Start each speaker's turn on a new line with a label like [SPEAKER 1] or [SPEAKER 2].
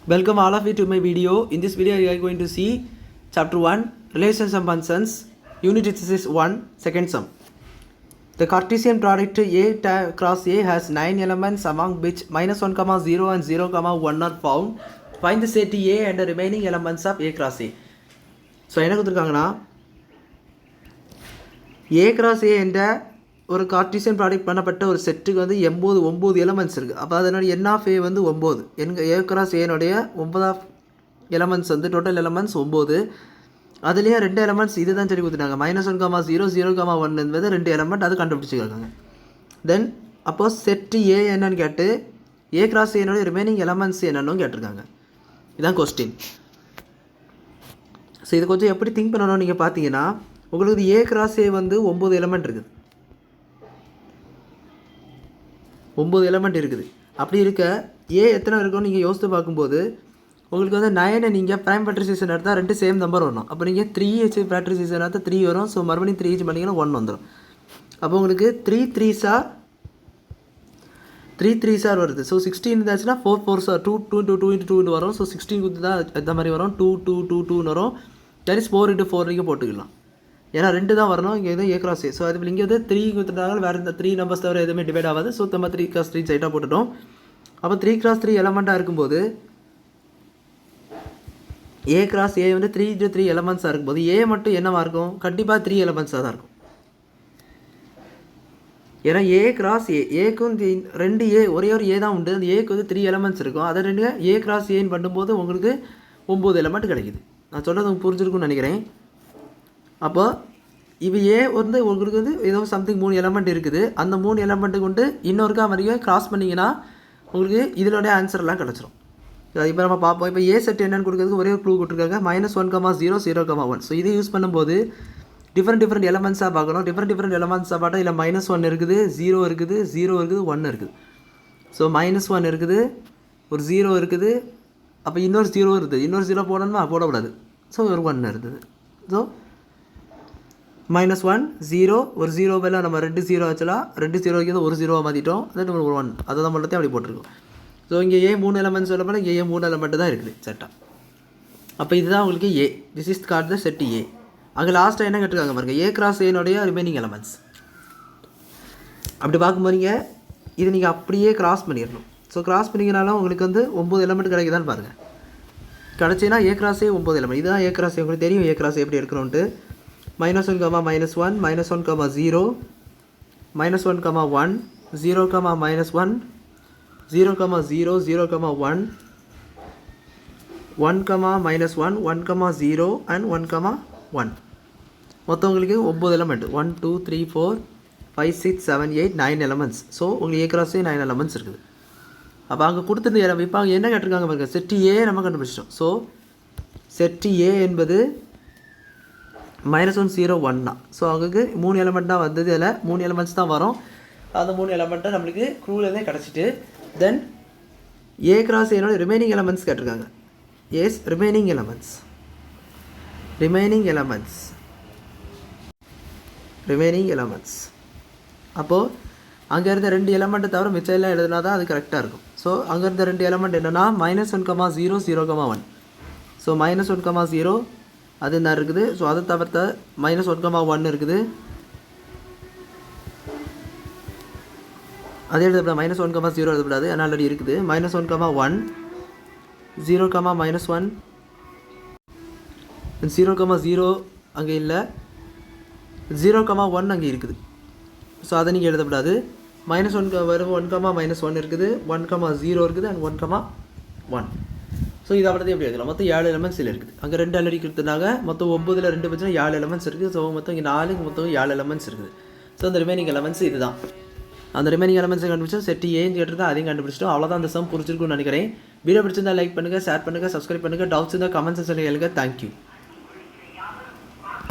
[SPEAKER 1] Welcome all of you to my video. In this video you are going to see chapter 1 relations and functions, unit exercise 1, second sum. The Cartesian product A cross A has 9 elements among which minus 1, 0 and 0, 1 are found. Find the set A and the remaining elements of A cross A. So என்ன கொடுத்துருக்காங்கன்னா A cross A என்ற ஒரு Cartesian product பண்ணப்பட்ட ஒரு செட்டுக்கு வந்து 9 elements இருக்குது. அப்போ அதனுடைய என் ஆஃப் ஏ வந்து 9. ஏ கிராஸ் ஏனுடைய 9 எலமெண்ட்ஸ் வந்து டோட்டல் எலமெண்ட்ஸ் 9. அதுலேயே 2 எலமெண்ட்ஸ் இது தான் சொல்லி கொடுத்துட்டாங்க. -1, 0, 0, 1 என்பது 2 எலமெண்ட் அது கண்டுபிடிச்சிருக்காங்க. தென் அப்போது செட்டு ஏ என்னன்னு கேட்டு ஏ கிராஸ் ஏனுடைய ரிமைனிங் எலமெண்ட்ஸ் என்னன்னு கேட்டிருக்காங்க. இதுதான் கொஸ்டின். ஸோ இது கொஞ்சம் எப்படி திங்க் பண்ணணும் நீங்கள் பார்த்தீங்கன்னா உங்களுக்கு ஏ கிராஸ் ஏ வந்து 9 எலமெண்ட் இருக்குது. 9 எலமெண்ட் இருக்குது. அப்படி இருக்க ஏ எத்தனை இருக்குன்னு நீங்கள் யோசித்து பார்க்கும்போது உங்களுக்கு வந்து 9 நீங்கள் ப்ரைம் ஃபேக்டரைசேஷன் எடுத்தால் 2 சேம் நம்பர் வரணும். அப்போ நீங்கள் 3H ஃபேக்டரைசேஷன் எடுத்தால் 3 வரும். ஸோ மறுபடியும் 3H பண்ணிங்கன்னா 1 வந்துடும். அப்போ உங்களுக்கு 3 3s வருது. ஸோ 16 இருந்தாச்சுன்னா 4 4s 2 2 2 2 2 வரும். ஸோ 16 கொடுத்து தான் இந்த மாதிரி வரும். 2 2 2 2 வரும். தட் இஸ் 4 × 4 வரைக்கும் போட்டுக்கலாம். ஏன்னா 2 தான் வரணும். இங்கே எதுவும் ஏ கிராஸ் ஏ. ஸோ அது இங்கே வந்து 3 கொடுத்துட்டாங்க. வேறு இந்த 3 நம்பர்ஸ் தவிர எதுவுமே டிவைட் ஆகாது. ஸோ நம்ம 3 × 3 சைட்டாக போட்டுட்டோம். அப்போ 3 × 3 எலமெண்ட்டாக இருக்கும்போது ஏ கிராஸ் ஏ வந்து 3 × 3 எலமெண்ட்ஸாக இருக்கும்போது ஏ மட்டும் என்னவாக இருக்கும்? கண்டிப்பாக 3 எலமெண்ட்ஸாக தான் இருக்கும். ஏன்னா ஏ கிராஸ் ஏக்கும் 2 ஏ ஒரே ஒரு ஏ தான் உண்டு. அந்த ஏக்கு வந்து 3 எலமெண்ட்ஸ் இருக்கும். அதை 2 ஏ கிராஸ் ஏன்னு பண்ணும்போது உங்களுக்கு 9 எலமெண்ட் கிடைக்குது. நான் சொல்கிறது உங்களுக்கு புரிஞ்சிருக்குன்னு நினைக்கிறேன். அப்போ இப்போ ஏ வந்து உங்களுக்கு வந்து ஏதோ சம்திங் 3 எலமெண்ட் இருக்குது. அந்த 3 எலமெண்ட்டு கொண்டு இன்னொருக்கா வரைக்கும் கிராஸ் பண்ணிங்கன்னா உங்களுக்கு இதனுடைய ஆன்சர்லாம் கிடச்சிரும். இப்போ நம்ம பார்ப்போம். இப்போ ஏ செட் என்னென்னு கொடுக்குறதுக்கு ஒரே ஒரு க்ளூ கொடுத்துருக்காங்க. -1, 0, 0, 1. ஸோ இதை யூஸ் பண்ணும்போது டிஃப்ரெண்ட் எலமெண்ட்ஸாக பார்க்கணும். டிஃப்ரெண்ட் எலமெண்ட்ஸாக பார்த்தா இல்லை -1 இருக்குது, 0 இருக்குது, 0 இருக்குது, 1 இருக்குது. ஸோ -1 இருக்குது, ஒரு 0 இருக்குது, அப்போ இன்னொரு 0 இருக்குது. இன்னொரு 0 போடணுமா? போடக்கூடாது. ஸோ ஒரு 1 இருக்குது. ஸோ -1, 0, ஒரு 0 மேலே நம்ம 2 0 வச்சலாம். 2 0 வைக்கிறது ஒரு 0 மாற்றிட்டோம். அது ஒரு 1. அதை தான் மட்டும் அப்படி போட்டிருக்கோம். ஸோ இங்கே ஏ 3 எலமெண்ட்ஸ் சொல்ல போனால் இங்கே 3 எலமெண்ட்டு தான் இருக்குது செட்டாக. அப்போ இதுதான் உங்களுக்கு A. This is called the set A. அங்கே லாஸ்ட்டாக என்ன கேட்டிருக்காங்க பாருங்கள், ஏ கிராஸ் ஏனுடைய ரிமைனிங் எலமெண்ட்ஸ். அப்படி பார்க்கும்போது இது நீங்கள் அப்படியே கிராஸ் பண்ணிடணும். ஸோ கிராஸ் பண்ணிங்கனாலும் உங்களுக்கு வந்து 9 எலமெண்ட் கிடைக்குதான்னு பாருங்கள். கிடச்சின்னா ஏ கிராஸே 9 எலமெண்ட். இதுதான் ஏ கிராஸ். உங்களுக்கு தெரியும் ஏ கிராஸ் எப்படி எடுக்கணுன்ட்டு. -1, -1, -1, -1, -0, -1, 0, 0, -1, 0, 0, 0, 0, 1, 1, 1, 0 and 1, 1. மொத்தம் உங்களுக்கு 9 எலமெண்ட். 1 2 3 4 5 6 7 8 9 எலமெண்ட்ஸ். ஸோ உங்களுக்கு ஏ கிராஸே 9 எலமெண்ட்ஸ் இருக்குது. அப்போ அங்கே கொடுத்துருந்து இப்போ அங்கே என்ன கேட்டிருக்காங்க பாருங்க, செட் ஏ நம்ம கண்டுபிடிச்சிட்டோம். ஸோ செட் ஏ என்பது -1, 0, 1 தான். ஸோ அவங்களுக்கு 3 எலமெண்ட் தான் வந்தது. அதில் 3 எலமெண்ட்ஸ் தான் வரும். அந்த 3 எலமெண்ட்டை நம்மளுக்கு க்ரூலேருந்தே கிடச்சிட்டு தென் ஏ கிராஸ் ஏனோட ரிமைனிங் எலமெண்ட்ஸ் கேட்டிருக்காங்க. Yes remaining elements. அப்போது அங்கே இருந்த 2 எலமெண்ட்டை தவிர மிச்சம் எல்லாம் எழுதுனா தான் அது கரெக்டாக இருக்கும். ஸோ அங்கே இருந்த 2 எலமெண்ட் என்னென்னா -1, 0, 0, 1. ஸோ -1, 0 அது என்ன இருக்குது. ஸோ அதை தவிர்த்த -1, 1 இருக்குது. அதே எழுதப்படாது. -1, 0 எழுதப்படாது. ஆனால் ஆல்ரெடி இருக்குது. -1, 1, 0, -1, 0, 0 அங்கே இல்லை. 0, 1 அங்கே இருக்குது. ஸோ அதை நீங்கள் எழுதப்படாது. -1 வரும். 1, -1 இருக்குது. 1, 0 இருக்குது. அண்ட் 1, 1. ஸோ இது அப்படியே எப்படி எழுதலாம். மொத்தம் 7 எலமெண்ட்ஸ் இதில் இருக்குது. அங்கே 2 ஆல்ரெடி கொடுத்துருந்தாங்க. மொத்தம் 9ல் 2 பட்சம் 7 எலமெண்ட்ஸ் இருக்குது. ஸோ மொத்தம் இங்கே 4 மொத்தம் 7 எலமெண்ட்ஸ் இருக்குது. ஸோ அந்த ரிமைனிங் எலமெண்ட்ஸ் இது தான். அந்த ரிமைனிங் எலமெண்ட்ஸை கண்டுபிடிச்சோம். செட் ஏன்னு கேட்டிருந்தா அதையும் கண்டுபிடிச்சிட்டோம். அவ்வளோதான் அந்த சம் புரிச்சிருக்குன்னு நினைக்கிறேன். வீடியோ பிடிச்சிருந்தா லைக் பண்ணுங்கள், ஷேர் பண்ணுங்கள், சப்ஸ்கிரைப் பண்ணுங்கள். டவுட்ஸ் இருந்தால் கமெண்ட்ஸ் சொல்லுங்கள். தேங்க்யூ.